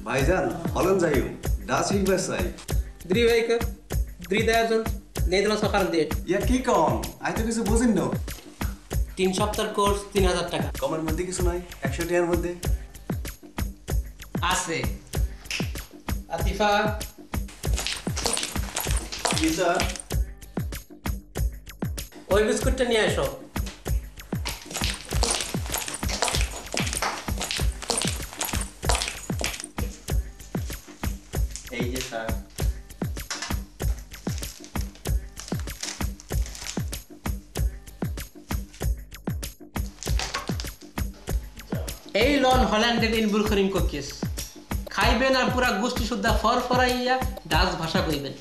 ভাইজান, Holland যাইও। Das Hinweisei. 3 weken, 3000 Nederlandse gegarandeerd. Ja, কি কন? আই তো কিছু বুঝিন না। 3 সপ্তাহের কোর্স 3000 টাকা কমের মধ্যে কিছু নাই 100 টাকার মধ্যে আছে। আতিফা জি স্যার ওই বিস্কুটটা নিয়ে আসো। এই যে স্যার এই লন হল্যান্ডের ইনবুলখরিং কোকিস খাইবেন আর পুরা গোষ্ঠী শুদ্ধা ফরফরাইয়া ডাচ ভাষা কইবেন।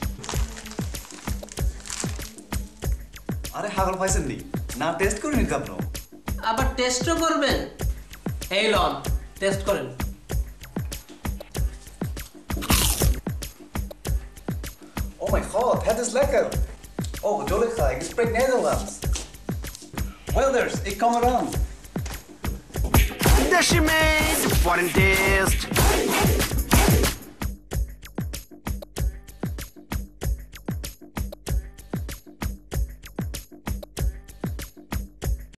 আরে হাগল পাইছেন নি না টেস্ট করে নিতে আপনি আবার টেস্টও করবেন। এই লন টেস্ট করেন। Oh my god, het is lekker. Oh, Jolika, ik spreek Nederlands. Welders, ik kom eraan. Decimate, foreign taste.